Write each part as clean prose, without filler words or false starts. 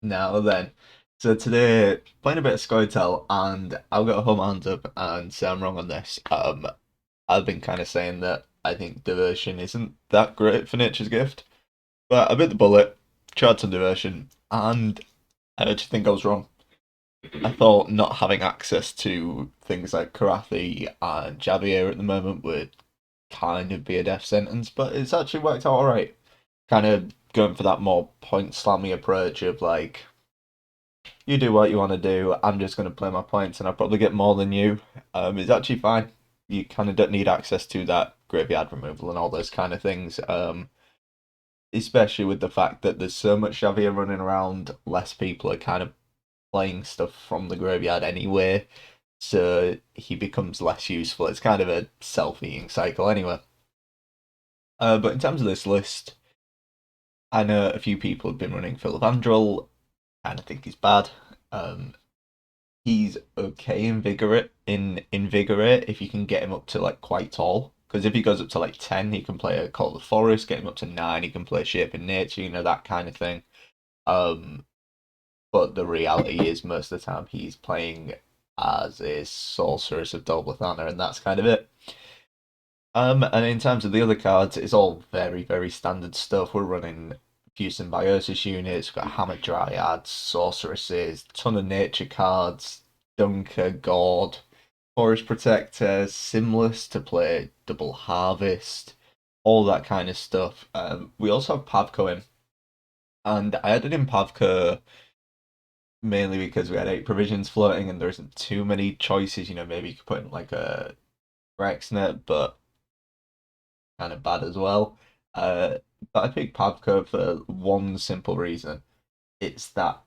Now then, so today playing a bit of Skytell, and I'll go home hands up and say I'm wrong on this. I've been kind of saying that I think diversion isn't that great for Nature's Gift, but I bit the bullet, tried some diversion, and I actually think I was wrong. I thought not having access to things like Karathi and Javier at the moment would kind of be a death sentence, but it's actually worked out alright. Kind of going for that more point slammy approach of like you do what you want to do. I'm just going to play my points, and I'll probably get more than you. It's actually fine. You kind of don't need access to that graveyard removal and all those kind of things. Especially with the fact that there's so much Xavier running around, less people are kind of playing stuff from the graveyard anyway, so he becomes less useful. It's kind of a self-eating cycle anyway. But in terms of this list, I know a few people have been running Philavandrel, and I think he's bad. Um, he's okay invigorate if you can get him up to like quite tall. Because if he goes up to like 10, he can play a Call of the Forest. Get him up to 9, he can play Shape in Nature. That kind of thing. Um, but the reality is most of the time he's playing as a Sorceress of Dolblathana, and that's kind of it. And in terms of the other cards, it's all very, very standard stuff. We're running few symbiosis units, we've got Hammer Dryads, Sorceresses, ton of nature cards, Dunker, God, Forest Protector, Simless to play Double Harvest, all that kind of stuff. We also have Pavko in, and I added in Pavko mainly because we had 8 provisions floating and there isn't too many choices. Maybe you could put in like a Rexnet, but kind of bad as well. Uh, but I picked Pavko for one simple reason. It's that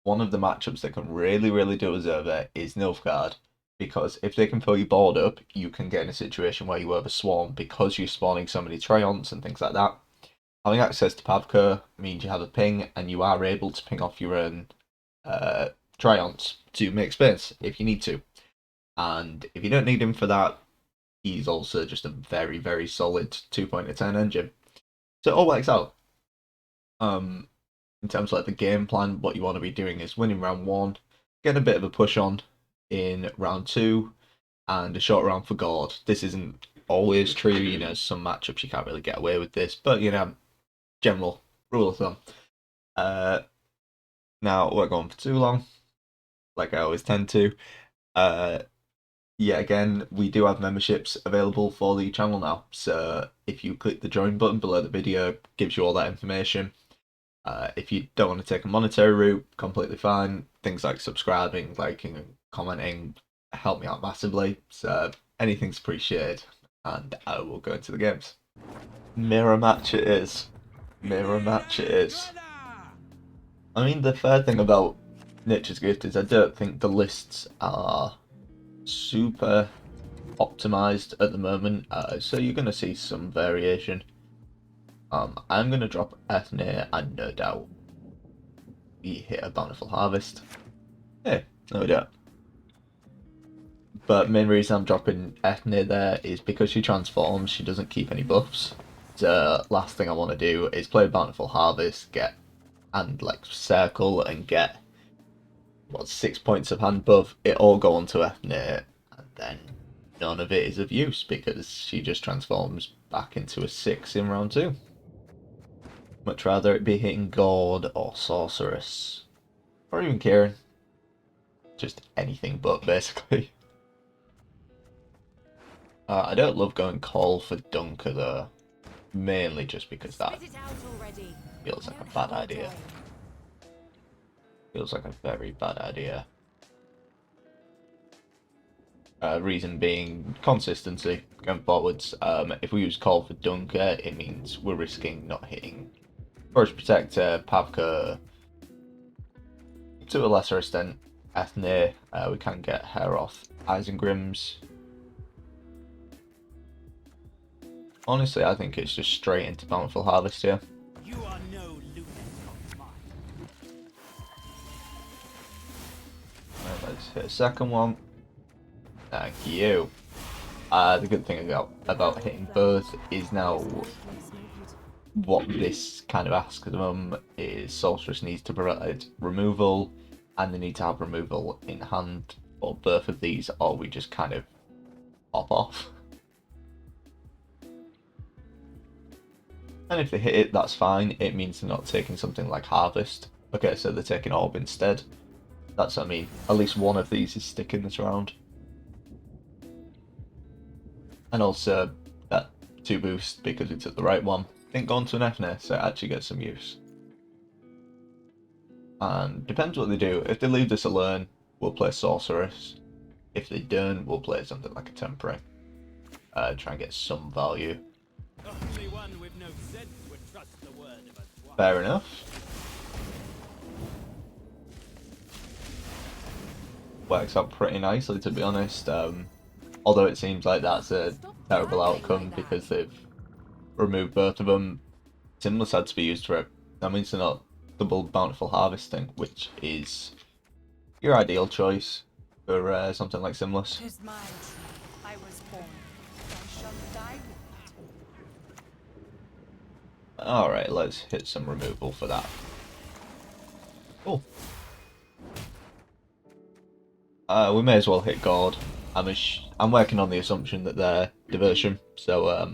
one of the matchups that can really, really do us over is Nilfgaard. Because if they can fill your board up, you can get in a situation where you overswarm because you're spawning so many Treants and things like that. Having access to Pavka means you have a ping and you are able to ping off your own uh, Treants to make space if you need to. And if you don't need him for that, he's also just a very, very solid 2.10 engine. So it all works out. Um, in terms of like the game plan, what you want to be doing is winning round one, getting a bit of a push on in round two, and a short round for God. This isn't always true, some matchups you can't really get away with this, but general rule of thumb. Uh, Now we're going for too long, like I always tend to. Uh, yeah, again, we do have memberships available for the channel now. So if you click the join button below the video, it gives you all that information. If you don't want to take a monetary route, completely fine. Things like subscribing, liking, and commenting help me out massively. So anything's appreciated, and I will go into the games. Mirror match it is. Mirror match it is. I mean, the fair thing about Nature's Gift is I don't think the lists are super optimized at the moment, so you're going to see some variation. I'm going to drop Ethne, and no doubt we hit a Bountiful Harvest. Yeah, no doubt. But main reason I'm dropping Ethne there is because she transforms, she doesn't keep any buffs. So last thing I want to do is play Bountiful Harvest, and like circle and get 6 points of hand buff. It all go onto Ethne, and then none of it is of use because she just transforms back into a 6 in round 2. Much rather it be hitting God or Sorceress. Or even Kieran. Just anything but, basically. I don't love going Call for Dunker, though. Mainly just because that feels like a bad idea. Feels like a very bad idea. Reason being consistency going forwards. If we use Call for Dunker, it means we're risking not hitting Forest Protector, Pavka, to a lesser extent, Ethne. We can get her off Isengrims. Honestly, I think it's just straight into Bountiful Harvest here. You are no of mine. Right, let's hit a second one. Thank you. The good thing about hitting both is now what this kind of asks of them is Sorceress needs to provide removal, and they need to have removal in hand, or both of these, or we just kind of pop off. And if they hit it, that's fine. It means they're not taking something like Harvest. Okay, so they're taking Orb instead. That's what I mean. At least one of these is sticking this round. And also, that 2 boost, because we took the right one, didn't go onto an Fnir, so it actually gets some use. And depends what they do. If they leave this alone, we'll play Sorceress. If they don't, we'll play something like a Temporary. Try and get some value. Only one with no sense would trust the word of a swine. Fair enough. Works out pretty nicely, to be honest. Although it seems like that's a terrible outcome because they've removed both of them. Simless had to be used for it. That means they're not double bountiful harvesting, which is your ideal choice for something like Simless. 'Tis my tree. I was born. I shall die with it. Alright, let's hit some removal for that. Cool. We may as well hit God. I'm working on the assumption that they're diversion, so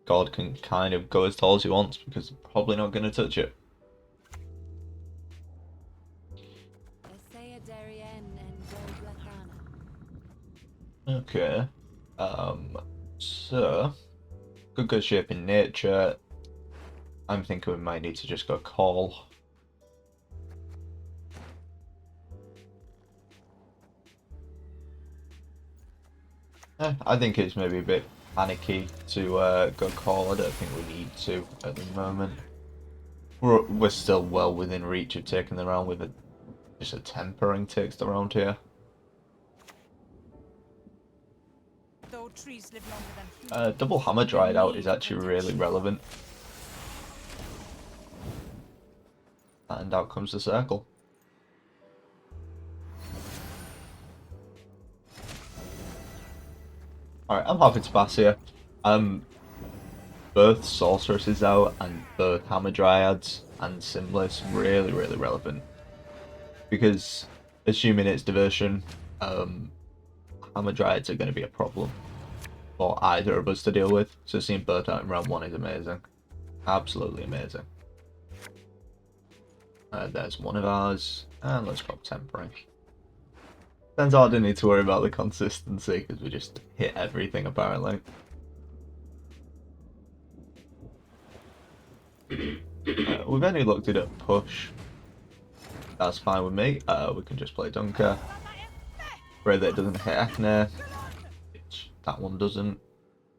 God can kind of go as tall as he wants because they're probably not going to touch it. Okay. So good shape in nature. I'm thinking we might need to just go call. I think it's maybe a bit panicky to go call. I don't think we need to at the moment. We're still well within reach of taking the round with just a tempering takes the round here. Though trees live longer than humans, Double hammer dried out is actually really relevant. And out comes the circle. Alright, I'm happy to pass here. Both Sorceresses out and both Hammer Dryads and Simless really relevant. Because, assuming it's diversion, Hammer Dryads are going to be a problem for either of us to deal with. So seeing both out in round 1 is amazing. Absolutely amazing. There's one of ours, and let's grab Temporary. Turns out I didn't need to worry about the consistency because we just hit everything apparently. We've only looked at it push. That's fine with me. We can just play Dunker. Pray that it doesn't hit Fnir, which that one doesn't.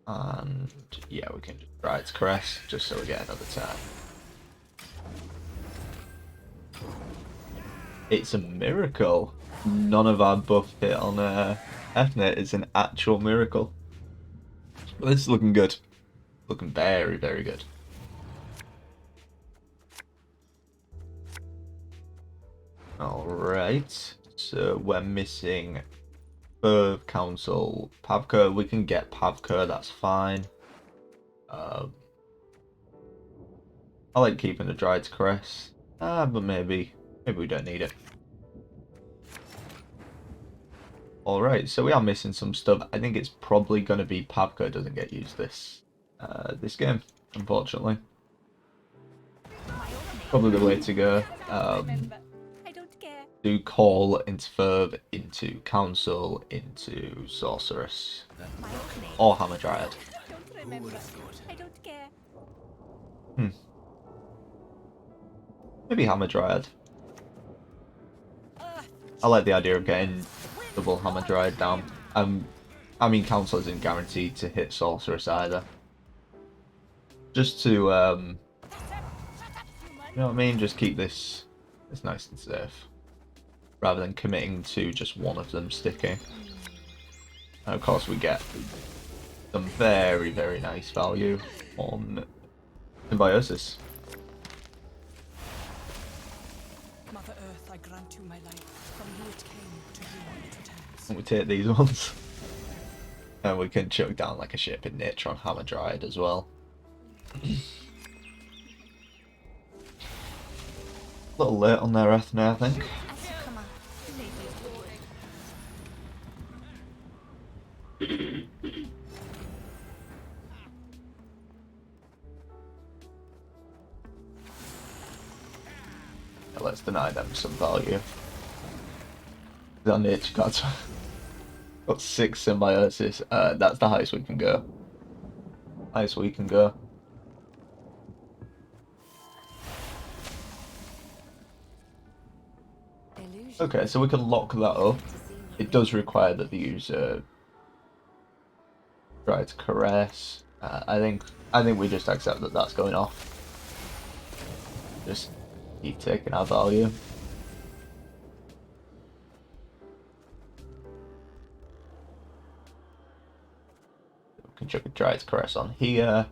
And yeah, we can just try its Caress just so we get another turn. It's a miracle. None of our buff hit on Fnir. It's an actual miracle. But this is looking good. Looking very good. Alright, so we're missing Verve, Council, Pavka. We can get Pavka, that's fine. I like keeping the Dried's Caress, but maybe we don't need it. Alright, so we are missing some stuff. I think it's probably going to be Pavka doesn't get used this game, unfortunately. Probably the way to go. Do Call into Verve, into Council, into Sorceress, or Hammer Dryad. Maybe Hammer Dryad. I like the idea of getting double Hammer Dryad down. I mean, Council isn't guaranteed to hit Sorceress either. Just to, you know what I mean? Just keep this nice and safe, rather than committing to just one of them sticking. And of course, we get some very nice value on Symbiosis. Mother Earth, I grant you my life. From you it came, to you it returns. And we take these ones. And we can choke down like a ship in nature on Hammer Dryad as well. A little late on their ethne, I think. As you command, lady. Yeah, let's deny them some value. The nature cards got 6 symbiosis. That's the highest we can go. Highest we can go. Okay, so we can lock that up. It does require that the user try to caress. I think we just accept that that's going off. Just keep taking our value. We can chuck a try to caress on here.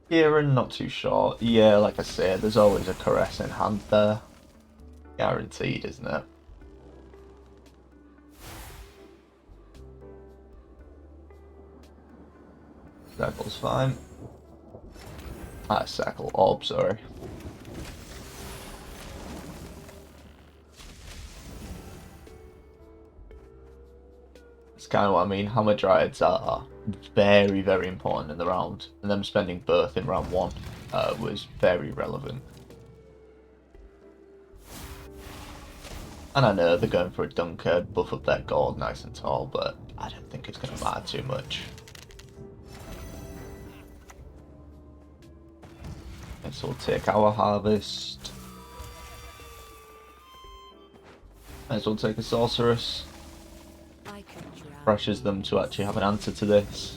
Here and not too sure. Yeah, like I said, there's always a caress in hand there. Guaranteed, isn't it? Circle's fine. Circle orb, sorry. That's kind of what I mean. Hammer Dryads are very, very important in the round, and them spending both in round 1 was very relevant. And I know they're going for a dunker, buff up their gold nice and tall, but I don't think it's going to matter too much. Okay, so we'll take our harvest. Might as well take a sorceress. Pressures them to actually have an answer to this.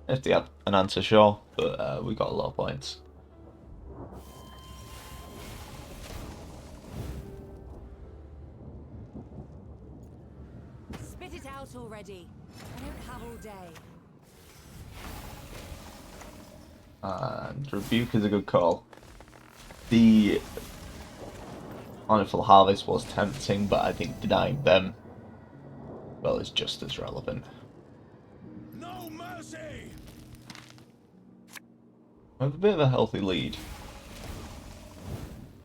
If they have an answer, sure, but we got a lot of points. Spit it out already. I don't have all day. And Rebuke is a good call. The Honeyful Harvest was tempting, but I think denying them, well, is just as relevant. No mercy! We have a bit of a healthy lead.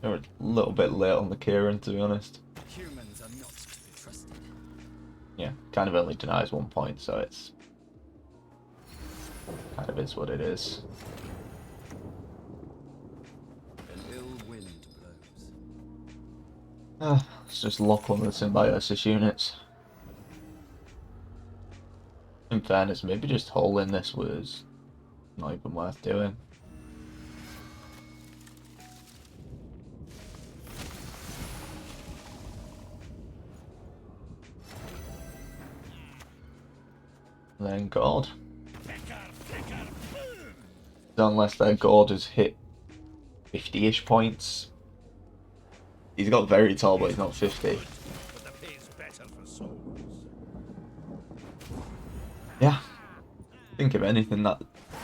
We're a little bit late on the Kieran, to be honest. Humans are not to be trusted. Yeah, kind of only denies 1 point, so it's kind of is what it is. An ill wind blows. Let's just lock one of the symbiosis units. In fairness, maybe just holding this was not even worth doing. Then God. Unless their God has hit 50-ish points. He's got very tall, but he's not 50. But the pay's better for souls. Yeah. Think of anything that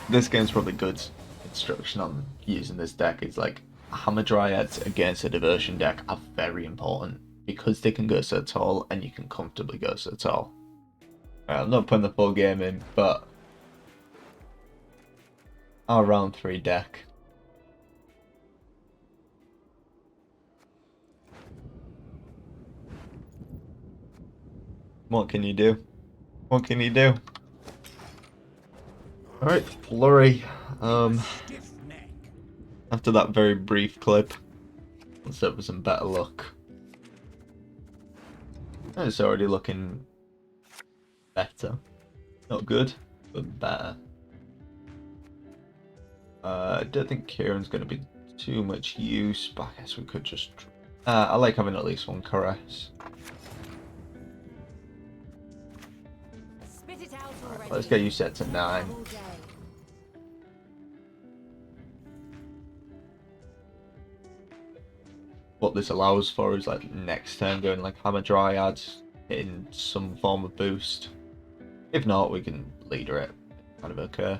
this game's probably good instruction on using this deck. It's like Hammer Dryads against a diversion deck are very important because they can go so tall and you can comfortably go so tall. I'm not putting the full game in, but our round 3 deck. What can you do? What can you do? Alright, Flurry. Stiff neck. After that very brief clip, let's hope for some better luck. It's already looking better. Not good, but better. I don't think Kieran's going to be too much use, but I guess we could just... I like having at least one caress. Spit it out already. Let's get you set to 9. All day. What this allows for is like next turn going like Hammer Dryad, hitting some form of boost. If not, we can leader it. Kind of okay.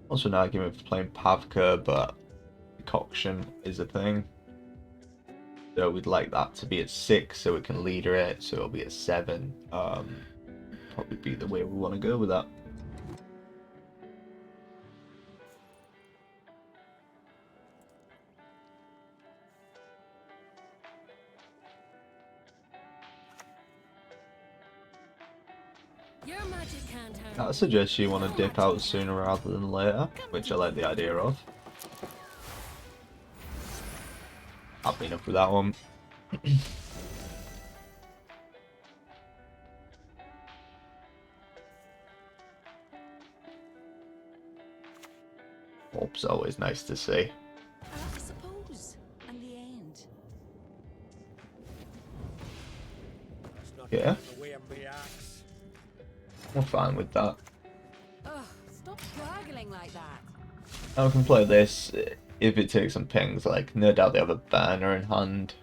Also an argument for playing Pavka, but Decoction is a thing. So we'd like that to be at 6 so we can leader it, so it'll be at 7. Probably be the way we want to go with that. Your magic can't harm I me. suggest you want to dip out sooner rather than later, which I like the idea of. Happy enough with that one. Orb's always nice to see. I suppose. And the end. That's not Yeah. the way of me axe. I'm fine with that. Ugh, stop gargling like that. I can play this if it takes some pings, like no doubt they have a burner in hand.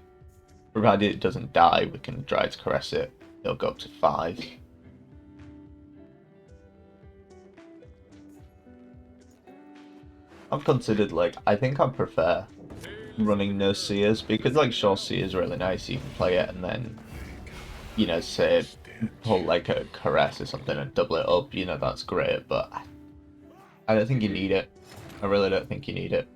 Provided it doesn't die, we can try to caress it. It'll go up to 5. I've considered, like, I think I prefer running no seers, because like sure seer is really nice, you can play it and then, you know, say pull like a caress or something and double it up, you know, that's great, but I don't think you need it. I really don't think you need it.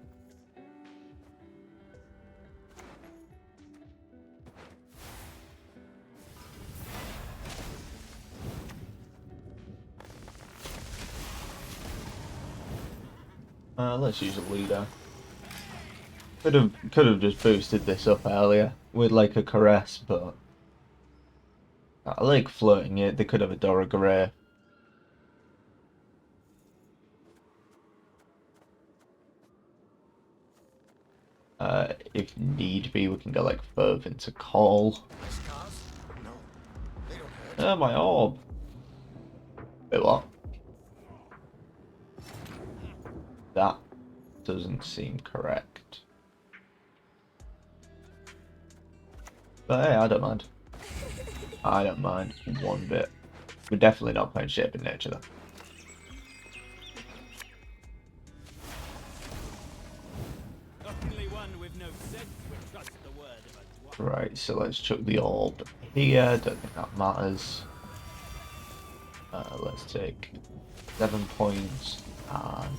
Let's use a leader. Could have just boosted this up earlier with like a caress, but I like floating it. They could have a Dora Grey. If need be, we can go like further into call. No, they don't hurt. Oh, my orb. Wait, what? That doesn't seem correct. But hey, I don't mind. I don't mind one bit. We're definitely not playing Shape in Nature though. Only one with no sense would trust the word of a dwarf. Right, so let's chuck the orb here. Don't think that matters. Let's take 7 points and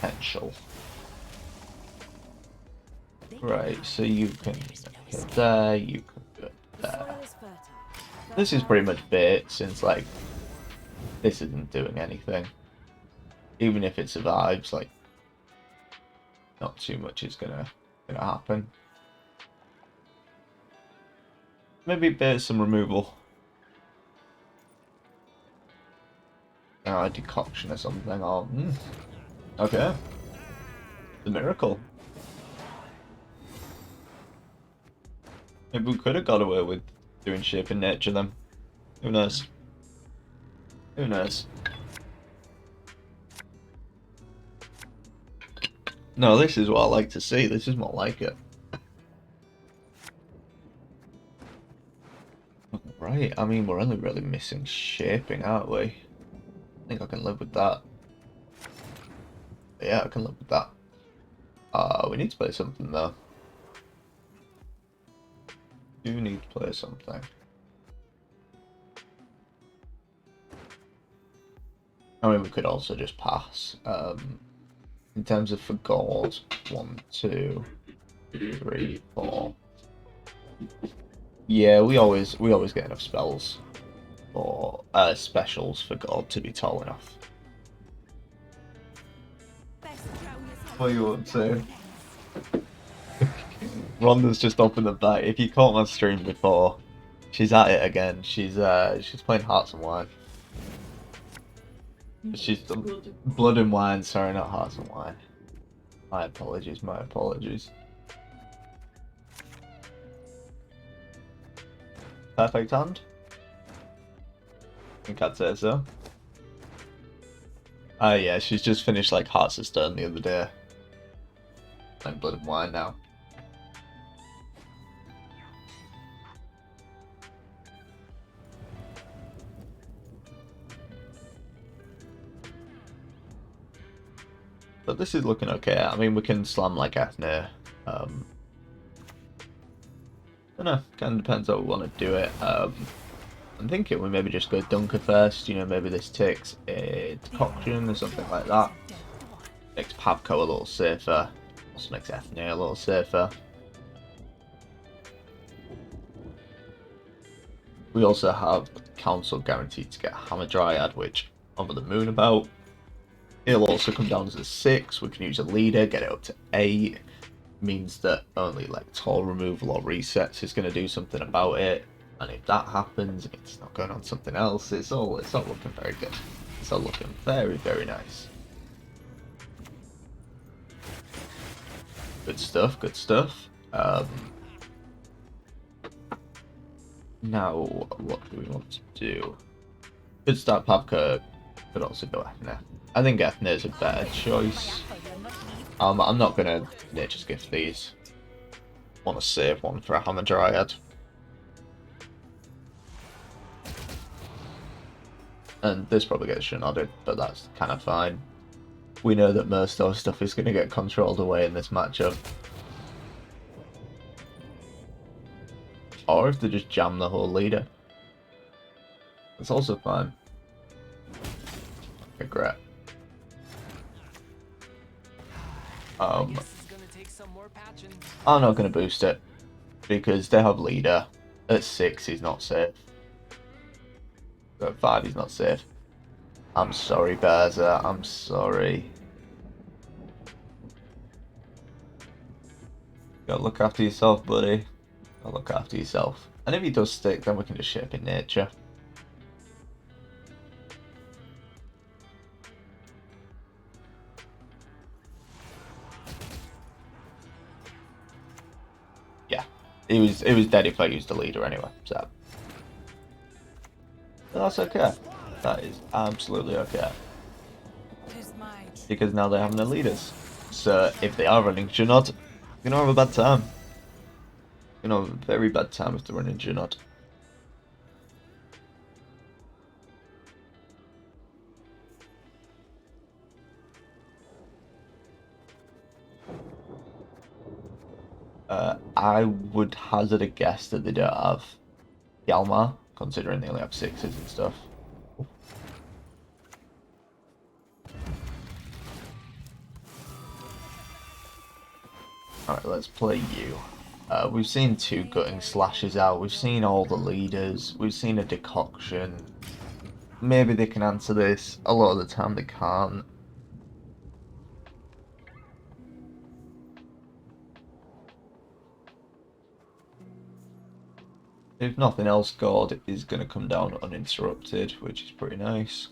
potential. Right, so you can go there, you can go The there. soil is fertile. This is pretty much bait, since like this isn't doing anything. Even if it survives, like not too much is gonna happen. Maybe bait some removal. A decoction or something. Or okay, the miracle. Maybe we could have got away with doing Shape in Nature then. Who knows? Who knows? No, this is what I like to see. This is more like it. Right, I mean, we're only really missing shaping, aren't we? I think I can live with that. Yeah, I can live with that. We need to play something though. Do need to play something. I mean, we could also just pass. In terms of for gold, 1, 2, 3, 4. Yeah, we always get enough spells or specials for gold to be tall enough. What do you want to say? Rhonda's just opened the back. If you caught my stream before, she's at it again. She's playing Hearts and Wine. She's Blood and Wine. Sorry, not Hearts and Wine. My apologies. My apologies. Perfect hand. I think I'd say so. Yeah, she's just finished like Hearts of Stone the other day. Like Blood and Wine now. But this is looking okay. I mean, we can slam like Ethne. I don't know. Kind of depends how we want to do it. I'm thinking we maybe just go Dunker first. You know, maybe this takes a decoction or something like that. Makes Pavko a little safer. Also makes Ethne a little safer. We also have Council guaranteed to get Hammer Dryad, which I'm over the moon about. It'll also come down as a 6. We can use a leader, get it up to 8. Means that only like toll removal or resets is going to do something about it. And if that happens, it's not going on something else. It's all looking very good. It's all looking very, very nice. Good stuff, good stuff. Now, what do we want to do? Could start Pavka, could also go Ethna. I think Ethna is a better choice. I'm not gonna Nature's Gift these. Want to save one for a Hammer Dryad. And this probably gets Shinoded, but that's kind of fine. We know that most of our stuff is going to get controlled away in this matchup. Or if they just jam the whole leader. That's also fine. Okay, great. I'm not going to boost it. Because they have leader. At 6 he's not safe. At 5 he's not safe. I'm sorry, Berza. I'm sorry. Gotta look after yourself, buddy. Gotta look after yourself. And if he does stick, then we can just shape in nature. Yeah. It was dead if I used the leader anyway, so. But that's okay. That is absolutely okay. Because now they're having their leaders. So if they are running Junod, you're gonna have a bad time. You're gonna have a very bad time if they're running Junod. I would hazard a guess that they don't have Yalmar, considering they only have 6s and stuff. Alright, let's play you. We've seen 2 gutting slashes out, we've seen all the leaders, we've seen a decoction. Maybe they can answer this, a lot of the time they can't. If nothing else, God is going to come down uninterrupted, which is pretty nice.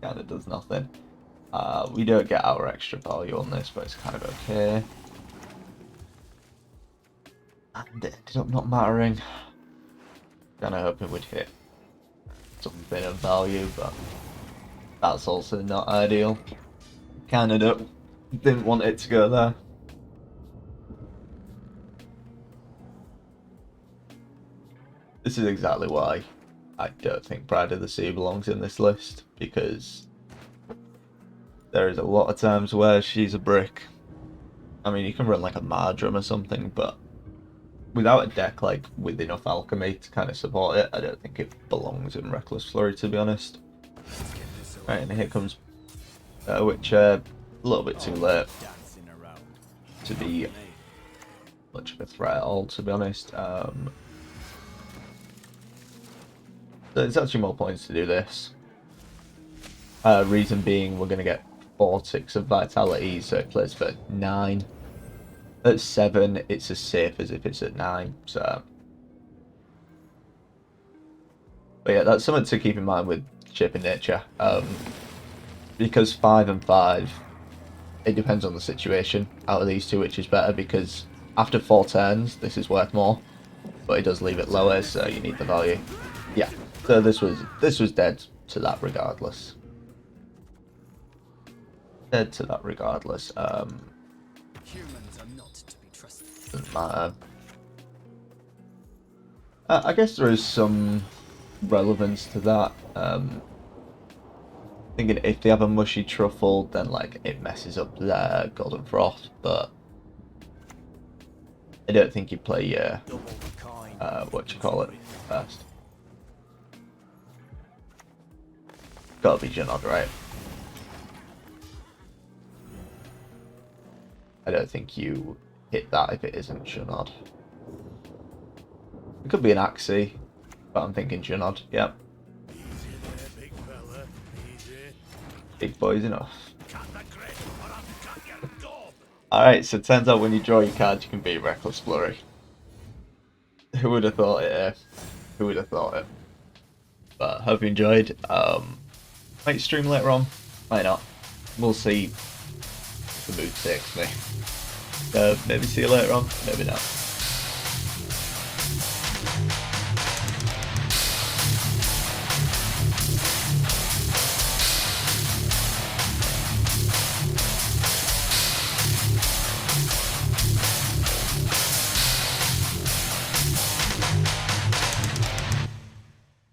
Kind of does nothing. We don't get our extra value on this, but it's kind of okay. And it ended up not mattering. Kinda hoping we'd hit something of value, but that's also not ideal. Kinda didn't want it to go there. This is exactly why I don't think Pride of the Sea belongs in this list, because there is a lot of times where she's a brick. I mean, you can run like a Mardrum or something, but without a deck like with enough alchemy to kind of support it, I don't think it belongs in Reckless Flurry, to be honest. Right, and here comes Witcher, a little bit too late to be much of a threat at all, to be honest. There's actually more points to do this. Reason being, we're going to get 4/6 of vitality, so it plays for 9. At 7, it's as safe as if it's at 9, so. But yeah, that's something to keep in mind with Shape in Nature. Because 5 and 5, it depends on the situation. Out of these two, which is better, because after 4 turns, this is worth more. But it does leave it lower, so you need the value. Yeah, so this was dead to that regardless. Dead to that regardless. Humans are not to be trusted. Doesn't matter. I guess there is some relevance to that. Thinking if they have a mushy truffle, then like it messes up their golden froth, but I don't think you play what you call it first. gotta be Junod, right? I don't think you hit that if it isn't Junod. It could be an Axie, but I'm thinking Junod. Yep. Easy there, big fella. Easy. Big boys enough. Cut the grid or I'll cut your gob. Alright, so it turns out when you draw your cards, you can be Reckless Flurry. Who would have thought it? Who would have thought it? But hope you enjoyed. Might stream later on, might not. We'll see if the mood takes me. Maybe see you later on, maybe not.